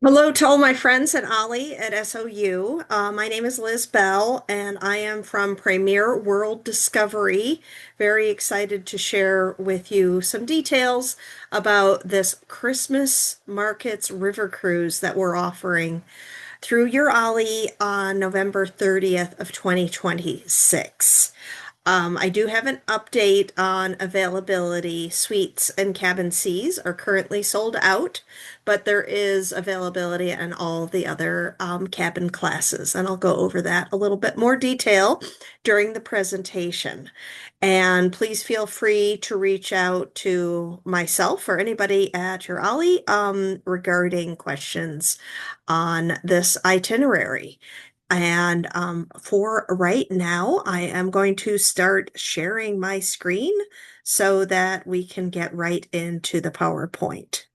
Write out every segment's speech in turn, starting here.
Hello to all my friends at OLLI at SOU. My name is Liz Bell, and I am from Premier World Discovery. Very excited to share with you some details about this Christmas Markets River Cruise that we're offering through your OLLI on November 30th of 2026. I do have an update on availability. Suites and cabin Cs are currently sold out, but there is availability in all the other cabin classes, and I'll go over that a little bit more detail during the presentation. And please feel free to reach out to myself or anybody at your OLLI regarding questions on this itinerary. And for right now, I am going to start sharing my screen so that we can get right into the PowerPoint.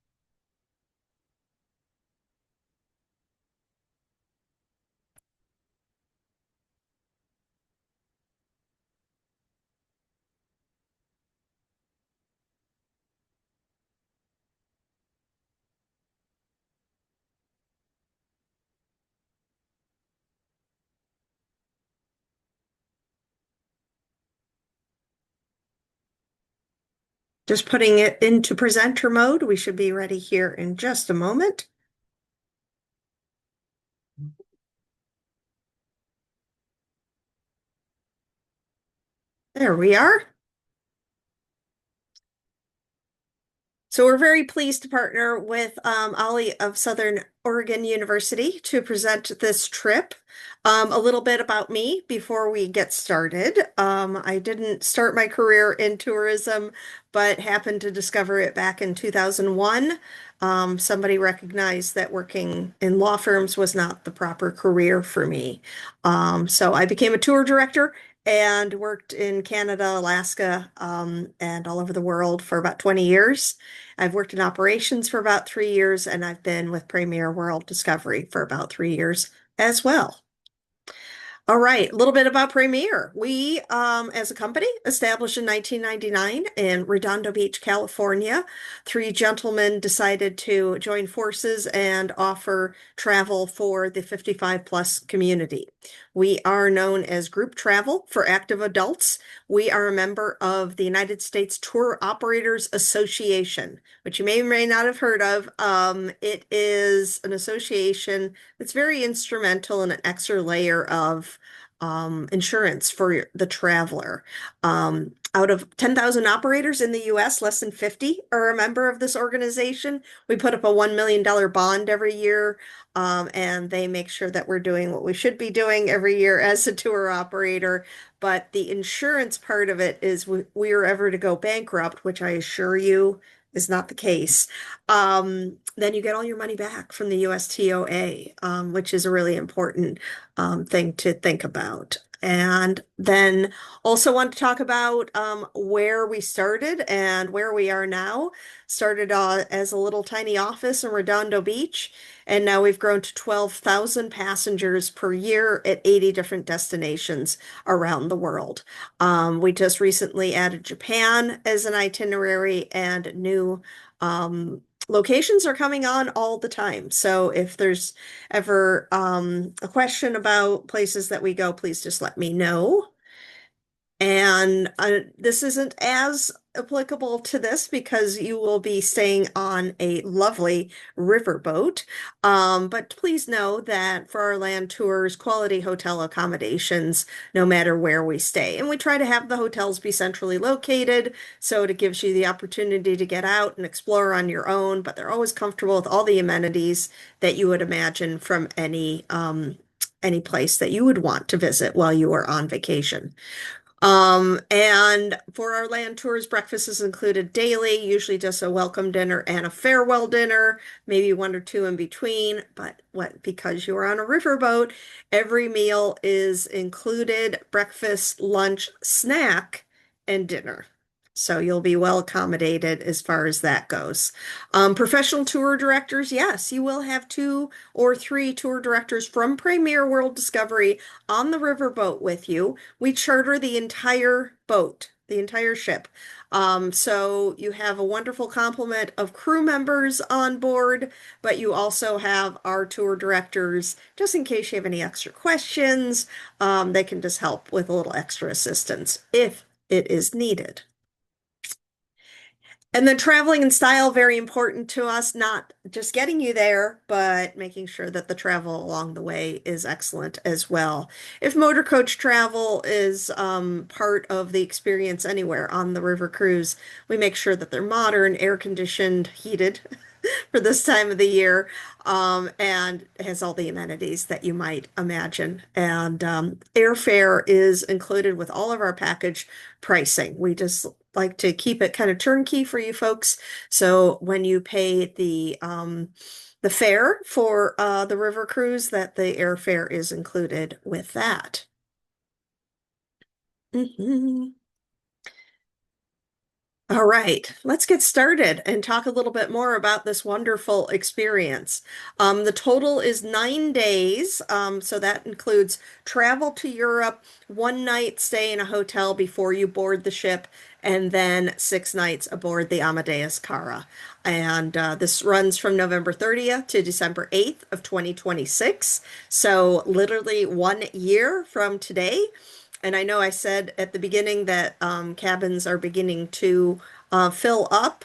Just putting it into presenter mode. We should be ready here in just a moment. There we are. So we're very pleased to partner with OLLI of Southern Oregon University to present this trip. A little bit about me before we get started. I didn't start my career in tourism, but happened to discover it back in 2001. Somebody recognized that working in law firms was not the proper career for me. So I became a tour director and worked in Canada, Alaska, and all over the world for about 20 years. I've worked in operations for about 3 years, and I've been with Premier World Discovery for about 3 years as well. All right, a little bit about Premier. We, as a company, established in 1999 in Redondo Beach, California. Three gentlemen decided to join forces and offer travel for the 55 plus community. We are known as Group Travel for Active Adults. We are a member of the United States Tour Operators Association, which you may or may not have heard of. It is an association that's very instrumental in an extra layer of insurance for the traveler. Out of 10,000 operators in the US, less than 50 are a member of this organization. We put up a $1 million bond every year, and they make sure that we're doing what we should be doing every year as a tour operator. But the insurance part of it is we are ever to go bankrupt, which I assure you is not the case. Then you get all your money back from the USTOA, which is a really important thing to think about. And then also want to talk about where we started and where we are now. Started as a little tiny office in Redondo Beach, and now we've grown to 12,000 passengers per year at 80 different destinations around the world. We just recently added Japan as an itinerary, and new locations are coming on all the time. So if there's ever a question about places that we go, please just let me know. And this isn't as applicable to this because you will be staying on a lovely riverboat. But please know that for our land tours, quality hotel accommodations, no matter where we stay. And we try to have the hotels be centrally located, so it gives you the opportunity to get out and explore on your own, but they're always comfortable with all the amenities that you would imagine from any place that you would want to visit while you are on vacation. And for our land tours, breakfast is included daily, usually just a welcome dinner and a farewell dinner, maybe one or two in between. But because you're on a riverboat, every meal is included: breakfast, lunch, snack, and dinner. So you'll be well accommodated as far as that goes. Professional tour directors, yes, you will have two or three tour directors from Premier World Discovery on the riverboat with you. We charter the entire boat the entire ship. So you have a wonderful complement of crew members on board, but you also have our tour directors, just in case you have any extra questions. They can just help with a little extra assistance if it is needed. And then traveling in style, very important to us, not just getting you there, but making sure that the travel along the way is excellent as well. If motor coach travel is part of the experience anywhere on the river cruise, we make sure that they're modern, air conditioned, heated for this time of the year, and has all the amenities that you might imagine. And airfare is included with all of our package pricing. We just like to keep it kind of turnkey for you folks. So when you pay the fare for the river cruise, that the airfare is included with that. Mhm. All right, let's get started and talk a little bit more about this wonderful experience. The total is 9 days, so that includes travel to Europe, one night stay in a hotel before you board the ship, and then 6 nights aboard the Amadeus Cara. And this runs from November 30th to December 8th of 2026. So literally 1 year from today. And I know I said at the beginning that cabins are beginning to fill up.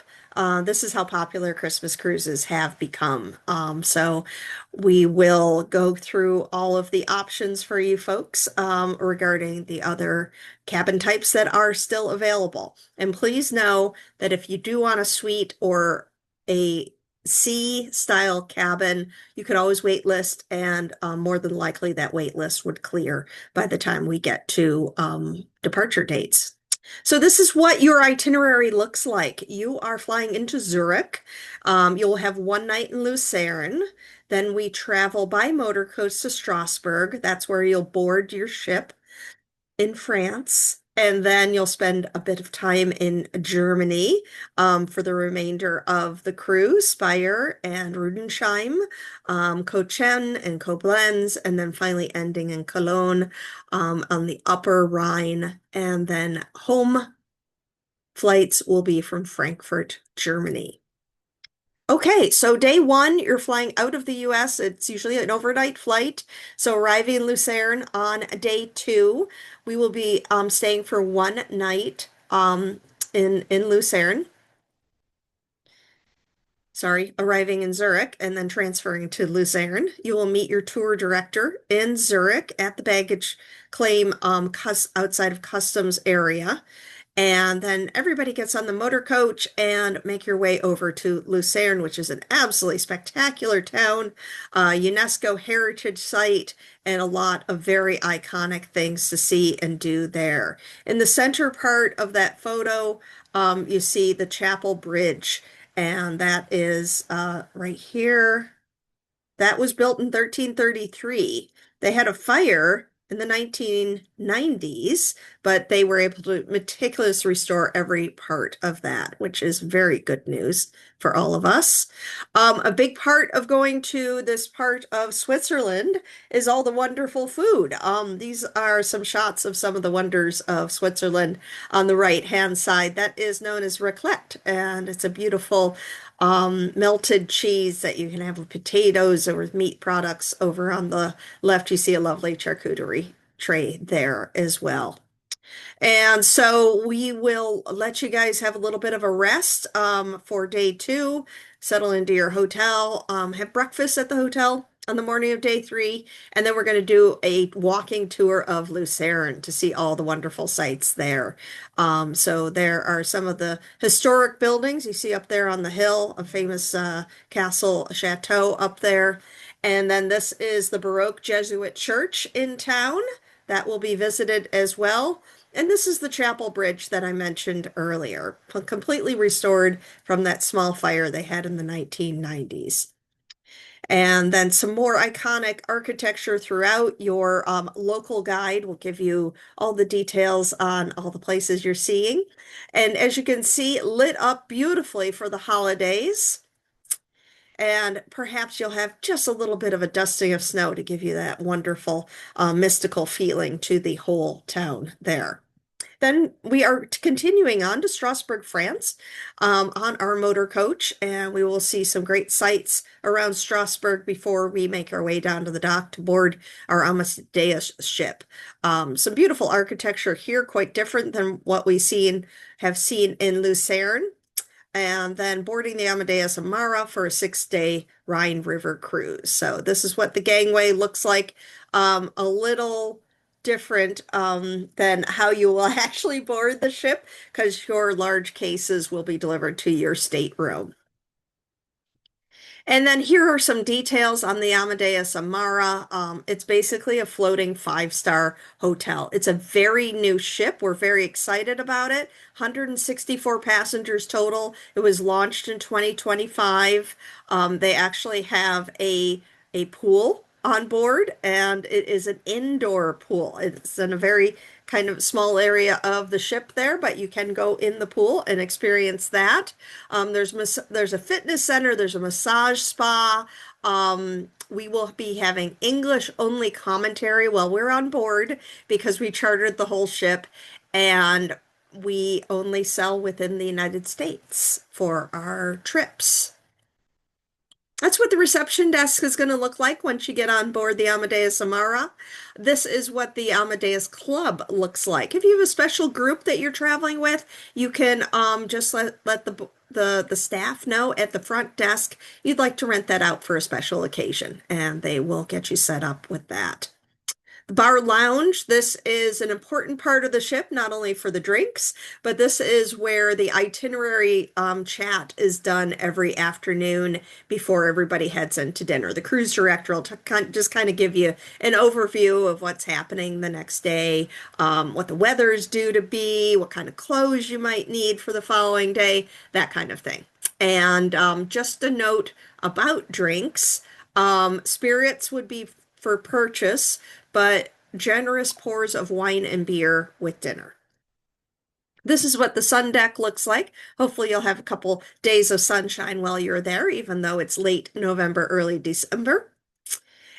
This is how popular Christmas cruises have become. So we will go through all of the options for you folks regarding the other cabin types that are still available. And please know that if you do want a suite or a C style cabin, you could always wait list, and more than likely that wait list would clear by the time we get to departure dates. So this is what your itinerary looks like. You are flying into Zurich. You'll have one night in Lucerne. Then we travel by motor coach to Strasbourg. That's where you'll board your ship in France. And then you'll spend a bit of time in Germany for the remainder of the cruise, Speyer and Rudensheim, Cochin and Koblenz, and then finally ending in Cologne on the Upper Rhine. And then home flights will be from Frankfurt, Germany. Okay, so day one, you're flying out of the US. It's usually an overnight flight. So arriving in Lucerne on day two, we will be staying for one night in Lucerne. Sorry, arriving in Zurich and then transferring to Lucerne. You will meet your tour director in Zurich at the baggage claim outside of customs area. And then everybody gets on the motor coach and make your way over to Lucerne, which is an absolutely spectacular town, UNESCO heritage site, and a lot of very iconic things to see and do there. In the center part of that photo, you see the Chapel Bridge, and that is right here. That was built in 1333. They had a fire in the 1990s, but they were able to meticulously restore every part of that, which is very good news for all of us. A big part of going to this part of Switzerland is all the wonderful food. These are some shots of some of the wonders of Switzerland on the right-hand side. That is known as raclette, and it's a beautiful melted cheese that you can have with potatoes or with meat products. Over on the left, you see a lovely charcuterie tray there as well. And so we will let you guys have a little bit of a rest for day two, settle into your hotel, have breakfast at the hotel on the morning of day three, and then we're going to do a walking tour of Lucerne to see all the wonderful sights there. So there are some of the historic buildings you see up there on the hill, a famous castle, chateau up there. And then this is the Baroque Jesuit church in town that will be visited as well. And this is the Chapel Bridge that I mentioned earlier, completely restored from that small fire they had in the 1990s. And then some more iconic architecture throughout. Your local guide will give you all the details on all the places you're seeing. And as you can see, lit up beautifully for the holidays. And perhaps you'll have just a little bit of a dusting of snow to give you that wonderful mystical feeling to the whole town there. Then we are continuing on to Strasbourg, France, on our motor coach, and we will see some great sights around Strasbourg before we make our way down to the dock to board our Amadeus ship. Some beautiful architecture here, quite different than what have seen in Lucerne, and then boarding the Amadeus Amara for a 6-day Rhine River cruise. So this is what the gangway looks like. A little different than how you will actually board the ship because your large cases will be delivered to your stateroom. And then here are some details on the Amadeus Amara. It's basically a floating five-star hotel. It's a very new ship. We're very excited about it. 164 passengers total. It was launched in 2025. They actually have a pool on board, and it is an indoor pool. It's in a very kind of small area of the ship there, but you can go in the pool and experience that. There's a fitness center, there's a massage spa. We will be having English only commentary while we're on board because we chartered the whole ship, and we only sell within the United States for our trips. That's what the reception desk is going to look like once you get on board the Amadeus Amara. This is what the Amadeus Club looks like. If you have a special group that you're traveling with, you can just let the staff know at the front desk you'd like to rent that out for a special occasion, and they will get you set up with that. The bar lounge, this is an important part of the ship, not only for the drinks, but this is where the itinerary chat is done every afternoon before everybody heads into dinner. The cruise director will just kind of give you an overview of what's happening the next day, what the weather is due to be, what kind of clothes you might need for the following day, that kind of thing. And just a note about drinks, spirits would be for purchase, but generous pours of wine and beer with dinner. This is what the sun deck looks like. Hopefully you'll have a couple days of sunshine while you're there, even though it's late November, early December.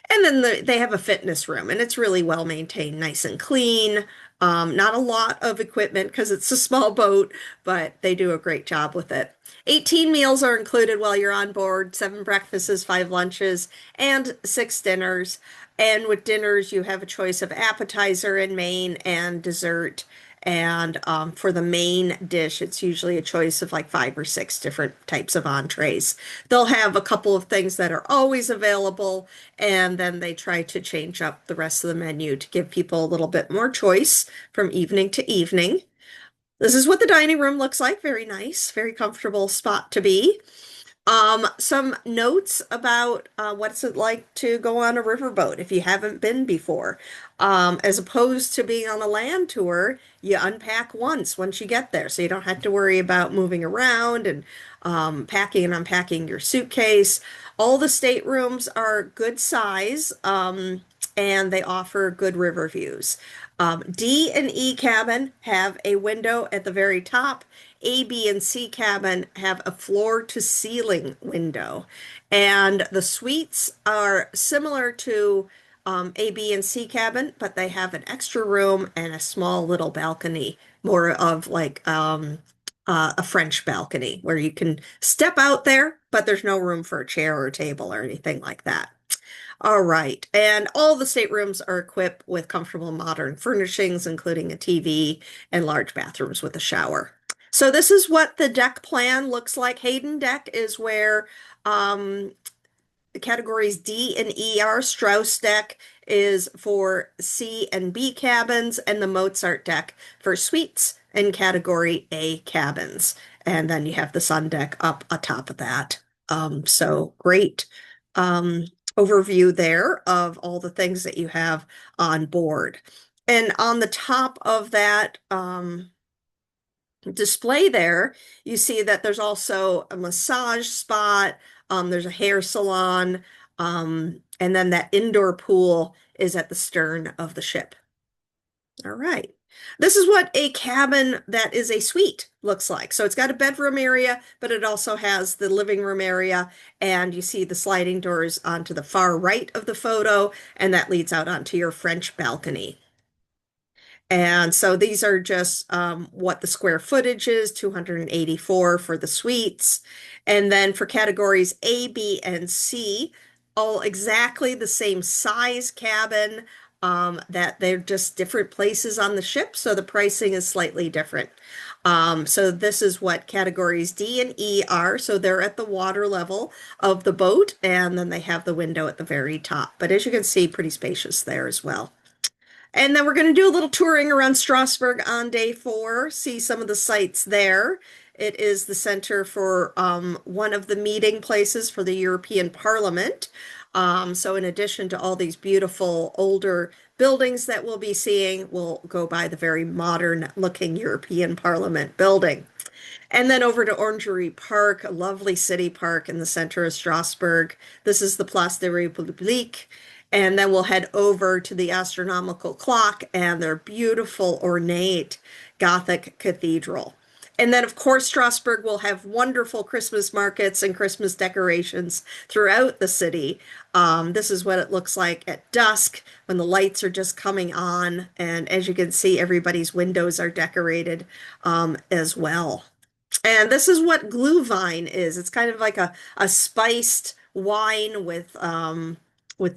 And then they have a fitness room, and it's really well maintained, nice and clean. Not a lot of equipment because it's a small boat, but they do a great job with it. 18 meals are included while you're on board, 7 breakfasts, 5 lunches, and 6 dinners. And with dinners, you have a choice of appetizer and main and dessert. And for the main dish, it's usually a choice of like 5 or 6 different types of entrees. They'll have a couple of things that are always available, and then they try to change up the rest of the menu to give people a little bit more choice from evening to evening. This is what the dining room looks like. Very nice, very comfortable spot to be. Some notes about what's it like to go on a riverboat if you haven't been before. As opposed to being on a land tour, you unpack once you get there, so you don't have to worry about moving around and packing and unpacking your suitcase. All the staterooms are good size, and they offer good river views. D and E cabin have a window at the very top. A, B, and C cabin have a floor to ceiling window. And the suites are similar to A, B, and C cabin, but they have an extra room and a small little balcony, more of like a French balcony where you can step out there, but there's no room for a chair or a table or anything like that. All right. And all the staterooms are equipped with comfortable modern furnishings, including a TV and large bathrooms with a shower. So this is what the deck plan looks like. Hayden deck is where the categories D and E are. Strauss deck is for C and B cabins, and the Mozart deck for suites and category A cabins. And then you have the sun deck up atop of that. So great overview there of all the things that you have on board. And on the top of that display there, you see that there's also a massage spot, there's a hair salon, and then that indoor pool is at the stern of the ship. All right. This is what a cabin that is a suite looks like. So it's got a bedroom area, but it also has the living room area, and you see the sliding doors onto the far right of the photo, and that leads out onto your French balcony. And so these are just what the square footage is, 284 for the suites. And then for categories A, B, and C, all exactly the same size cabin, that they're just different places on the ship. So the pricing is slightly different. So this is what categories D and E are. So they're at the water level of the boat, and then they have the window at the very top. But as you can see, pretty spacious there as well. And then we're going to do a little touring around Strasbourg on day 4, see some of the sights there. It is the center for one of the meeting places for the European Parliament. So in addition to all these beautiful older buildings that we'll be seeing, we'll go by the very modern looking European Parliament building. And then over to Orangery Park, a lovely city park in the center of Strasbourg. This is the Place de République. And then we'll head over to the astronomical clock and their beautiful, ornate Gothic cathedral. And then, of course, Strasbourg will have wonderful Christmas markets and Christmas decorations throughout the city. This is what it looks like at dusk when the lights are just coming on. And as you can see, everybody's windows are decorated as well. And this is what Glühwein is. It's kind of like a spiced wine with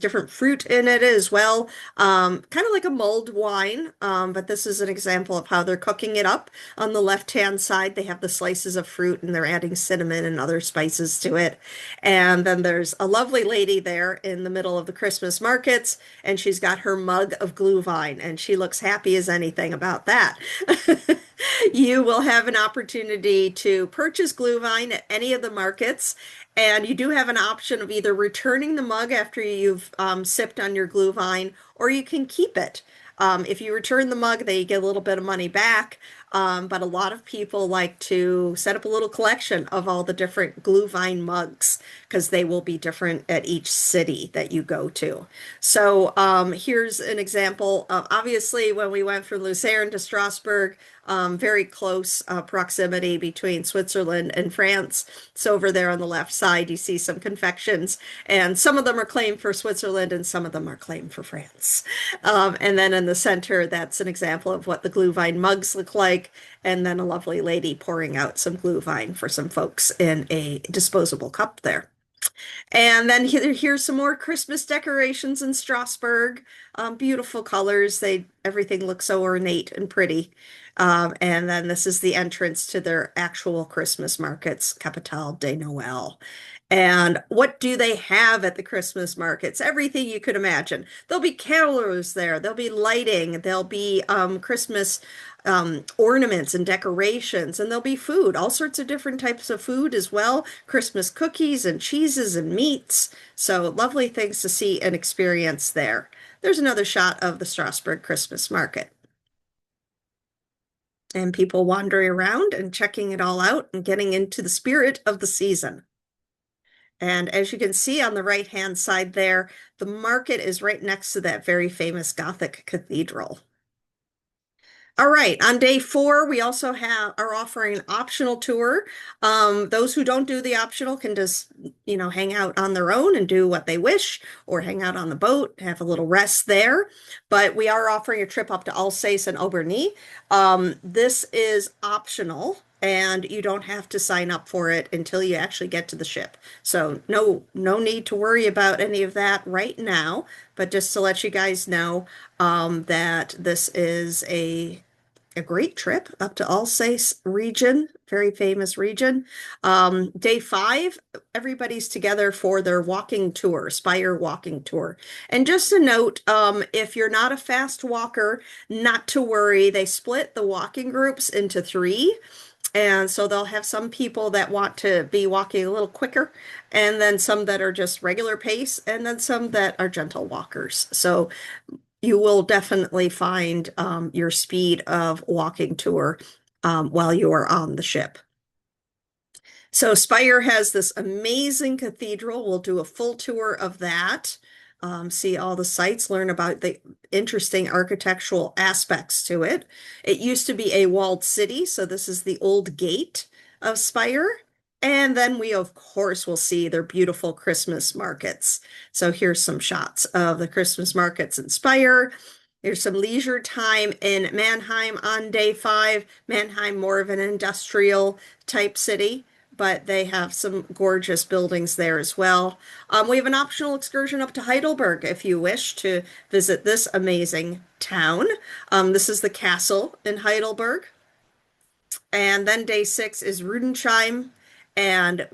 different fruit in it as well. Kind of like a mulled wine, but this is an example of how they're cooking it up. On the left-hand side, they have the slices of fruit and they're adding cinnamon and other spices to it. And then there's a lovely lady there in the middle of the Christmas markets, and she's got her mug of Glühwein, and she looks happy as anything about that. You will have an opportunity to purchase Glühwein at any of the markets, and you do have an option of either returning the mug after you've sipped on your Glühwein, or you can keep it. If you return the mug, they get a little bit of money back. But a lot of people like to set up a little collection of all the different Glühwein mugs because they will be different at each city that you go to. So here's an example of obviously when we went from Lucerne to Strasbourg, very close proximity between Switzerland and France. So over there on the left side, you see some confections, and some of them are claimed for Switzerland and some of them are claimed for France. And then in the center, that's an example of what the Glühwein mugs look like. And then a lovely lady pouring out some Glühwein for some folks in a disposable cup there. And then here's some more Christmas decorations in Strasbourg. Beautiful colors. Everything looks so ornate and pretty. And then this is the entrance to their actual Christmas markets, Capitale de Noël. And what do they have at the Christmas markets? Everything you could imagine. There'll be carolers there. There'll be lighting. There'll be Christmas ornaments and decorations, and there'll be food, all sorts of different types of food as well. Christmas cookies and cheeses and meats. So lovely things to see and experience there. There's another shot of the Strasbourg Christmas market. And people wandering around and checking it all out and getting into the spirit of the season. And as you can see on the right-hand side there, the market is right next to that very famous Gothic cathedral. All right, on day 4, we also are offering an optional tour. Those who don't do the optional can just, hang out on their own and do what they wish, or hang out on the boat, have a little rest there. But we are offering a trip up to Alsace and Auvergne. This is optional, and you don't have to sign up for it until you actually get to the ship. So no need to worry about any of that right now. But just to let you guys know that this is a great trip up to Alsace region, very famous region. Day 5, everybody's together for their walking tour, Spire walking tour. And just a note, if you're not a fast walker, not to worry. They split the walking groups into 3. And so they'll have some people that want to be walking a little quicker, and then some that are just regular pace, and then some that are gentle walkers. So you will definitely find your speed of walking tour while you are on the ship. So Spire has this amazing cathedral. We'll do a full tour of that, see all the sights, learn about the interesting architectural aspects to it. It used to be a walled city, so this is the old gate of Spire. And then we, of course, will see their beautiful Christmas markets. So here's some shots of the Christmas markets in Spire. There's some leisure time in Mannheim on day 5. Mannheim, more of an industrial type city, but they have some gorgeous buildings there as well. We have an optional excursion up to Heidelberg if you wish to visit this amazing town. This is the castle in Heidelberg. And then day 6 is Rudensheim, and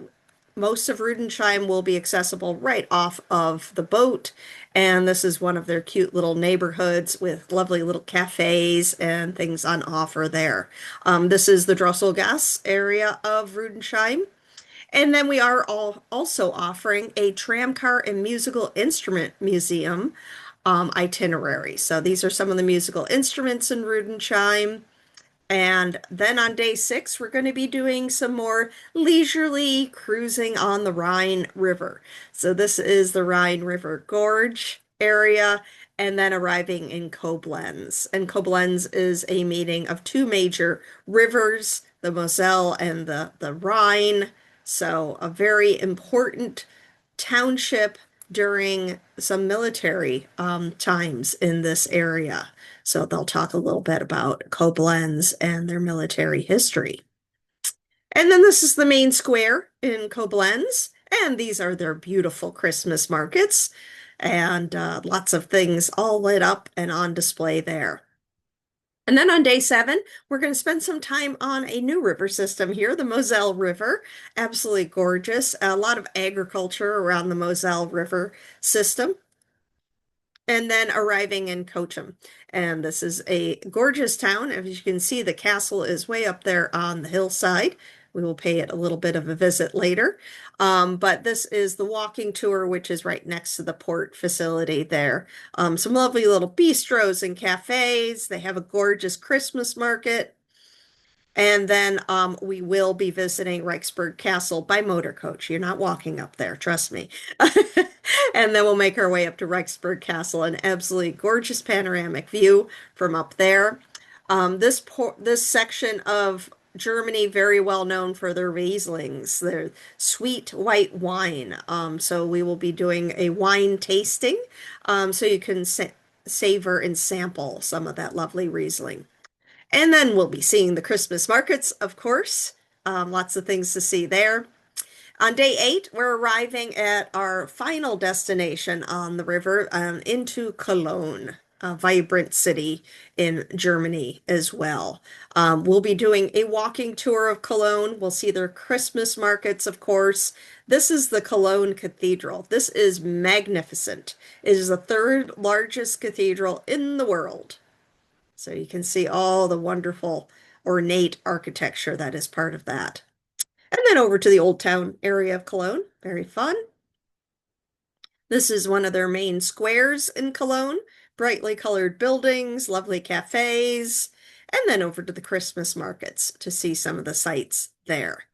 most of Rudensheim will be accessible right off of the boat. And this is one of their cute little neighborhoods with lovely little cafes and things on offer there. This is the Drosselgasse area of Rudensheim. And then we are also offering a tramcar and musical instrument museum itinerary. So these are some of the musical instruments in Rudensheim. And then on day 6, we're going to be doing some more leisurely cruising on the Rhine River. So this is the Rhine River Gorge area, and then arriving in Koblenz. And Koblenz is a meeting of two major rivers, the Moselle and the Rhine. So a very important township during some military times in this area. So they'll talk a little bit about Koblenz and their military history. And then this is the main square in Koblenz, and these are their beautiful Christmas markets, and lots of things all lit up and on display there. And then on day 7, we're going to spend some time on a new river system here, the Moselle River. Absolutely gorgeous. A lot of agriculture around the Moselle River system. And then arriving in Coachum. And this is a gorgeous town. As you can see, the castle is way up there on the hillside. We will pay it a little bit of a visit later. But this is the walking tour, which is right next to the port facility there. Some lovely little bistros and cafes. They have a gorgeous Christmas market. And then we will be visiting Reichsburg Castle by motor coach. You're not walking up there, trust me. And then we'll make our way up to Reichsburg Castle, an absolutely gorgeous panoramic view from up there. This section of Germany, very well known for their Rieslings, their sweet white wine. So we will be doing a wine tasting, so you can savor and sample some of that lovely Riesling. And then we'll be seeing the Christmas markets, of course. Lots of things to see there. On day 8, we're arriving at our final destination on the river, into Cologne, a vibrant city in Germany as well. We'll be doing a walking tour of Cologne. We'll see their Christmas markets, of course. This is the Cologne Cathedral. This is magnificent. It is the 3rd largest cathedral in the world. So you can see all the wonderful ornate architecture that is part of that. And then over to the Old Town area of Cologne. Very fun. This is one of their main squares in Cologne. Brightly colored buildings, lovely cafes, and then over to the Christmas markets to see some of the sights there.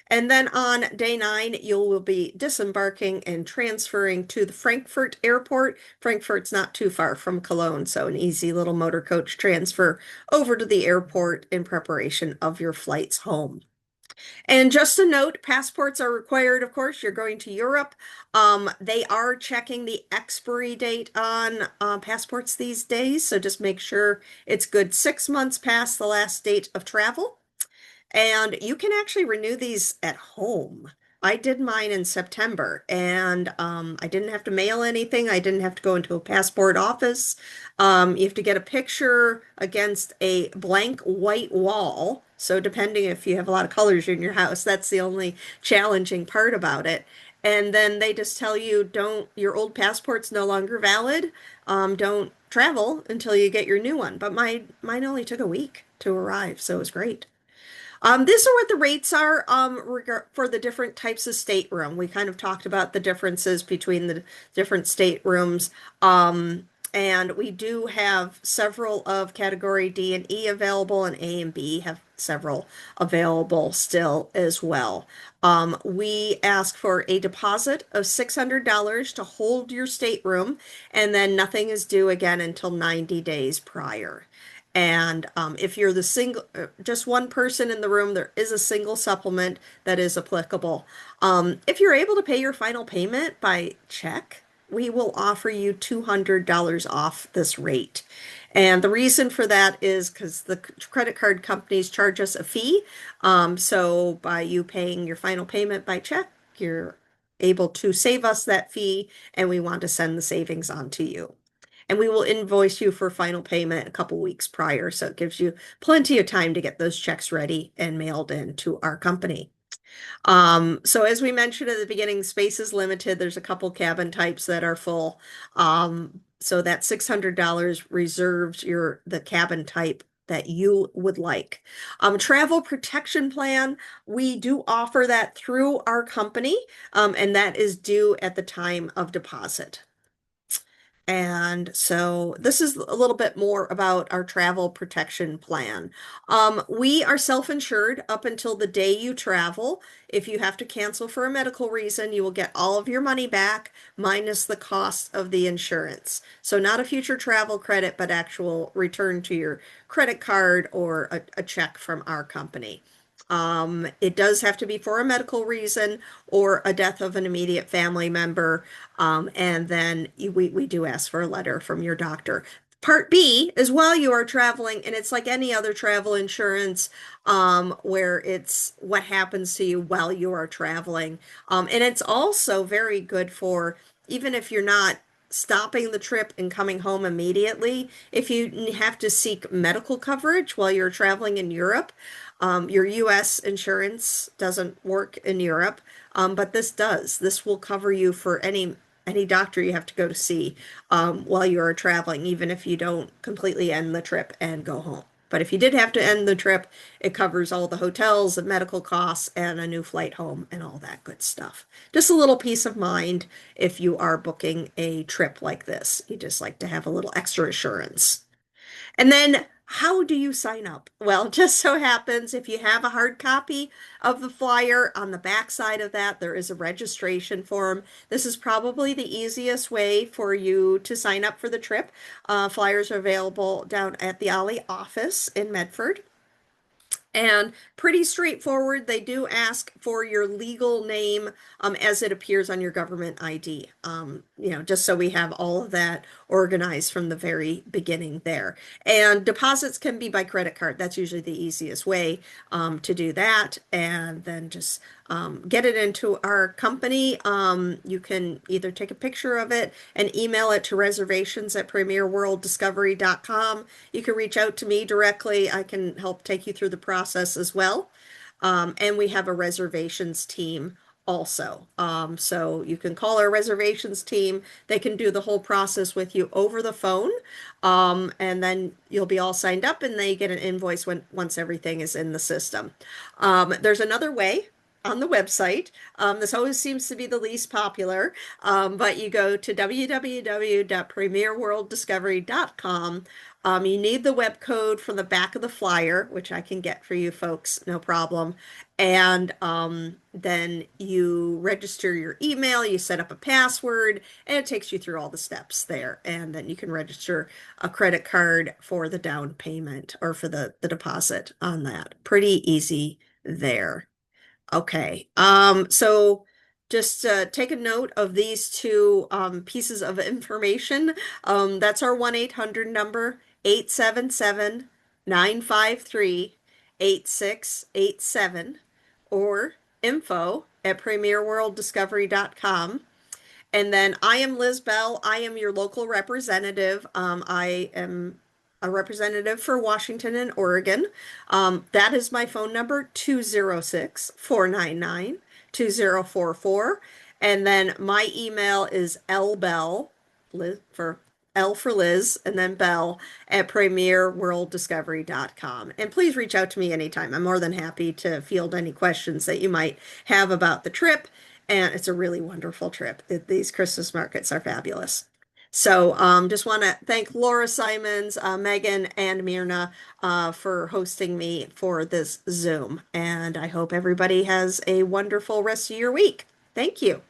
And then on day 9, you will be disembarking and transferring to the Frankfurt airport. Frankfurt's not too far from Cologne, so an easy little motor coach transfer over to the airport in preparation of your flights home. And just a note, passports are required, of course. You're going to Europe. They are checking the expiry date on passports these days, so just make sure it's good 6 months past the last date of travel. And you can actually renew these at home. I did mine in September, and I didn't have to mail anything. I didn't have to go into a passport office. You have to get a picture against a blank white wall. So depending if you have a lot of colors in your house, that's the only challenging part about it. And then they just tell you, your old passport's no longer valid. Don't travel until you get your new one. But mine only took a week to arrive, so it was great. This is what the rates are for the different types of stateroom. We kind of talked about the differences between the different staterooms. And we do have several of category D and E available, and A and B have several available still as well. We ask for a deposit of $600 to hold your stateroom, and then nothing is due again until 90 days prior. And if you're just one person in the room, there is a single supplement that is applicable. If you're able to pay your final payment by check, we will offer you $200 off this rate. And the reason for that is because the credit card companies charge us a fee. So by you paying your final payment by check, you're able to save us that fee, and we want to send the savings on to you. And we will invoice you for final payment a couple weeks prior, so it gives you plenty of time to get those checks ready and mailed in to our company. So as we mentioned at the beginning, space is limited. There's a couple cabin types that are full. So that $600 reserves the cabin type that you would like. Travel protection plan, we do offer that through our company, and that is due at the time of deposit. And so this is a little bit more about our travel protection plan. We are self-insured up until the day you travel. If you have to cancel for a medical reason, you will get all of your money back minus the cost of the insurance. So not a future travel credit, but actual return to your credit card or a check from our company. It does have to be for a medical reason or a death of an immediate family member. And then we do ask for a letter from your doctor. Part B is while you are traveling, and it's like any other travel insurance, where it's what happens to you while you are traveling. And it's also very good for even if you're not stopping the trip and coming home immediately, if you have to seek medical coverage while you're traveling in Europe. Your US insurance doesn't work in Europe, but this does. This will cover you for any doctor you have to go to see while you are traveling, even if you don't completely end the trip and go home. But if you did have to end the trip, it covers all the hotels and medical costs and a new flight home and all that good stuff. Just a little peace of mind if you are booking a trip like this. You just like to have a little extra assurance. And then how do you sign up? Well, it just so happens if you have a hard copy of the flyer, on the back side of that, there is a registration form. This is probably the easiest way for you to sign up for the trip. Flyers are available down at the OLLI office in Medford. And pretty straightforward. They do ask for your legal name as it appears on your government ID, just so we have all of that organized from the very beginning there. And deposits can be by credit card. That's usually the easiest way to do that. And then just get it into our company. You can either take a picture of it and email it to reservations@premierworlddiscovery.com. You can reach out to me directly. I can help take you through the process as well. And we have a reservations team also. So you can call our reservations team. They can do the whole process with you over the phone. And then you'll be all signed up and they get an invoice once everything is in the system. There's another way on the website. This always seems to be the least popular, but you go to www.premierworlddiscovery.com. You need the web code from the back of the flyer, which I can get for you folks, no problem. And then you register your email, you set up a password, and it takes you through all the steps there. And then you can register a credit card for the down payment or for the deposit on that. Pretty easy there. Okay. So just take a note of these two pieces of information. That's our 1-800 number, 877-953-8687, or info@premierworlddiscovery.com. And then I am Liz Bell. I am your local representative. I am a representative for Washington and Oregon. That is my phone number, 206-499-2044. And then my email is lbell, Liz, for L for Liz, and then Bell at premierworlddiscovery.com. And please reach out to me anytime. I'm more than happy to field any questions that you might have about the trip. And it's a really wonderful trip. These Christmas markets are fabulous. So just want to thank Laura Simons, Megan, and Myrna for hosting me for this Zoom. And I hope everybody has a wonderful rest of your week. Thank you.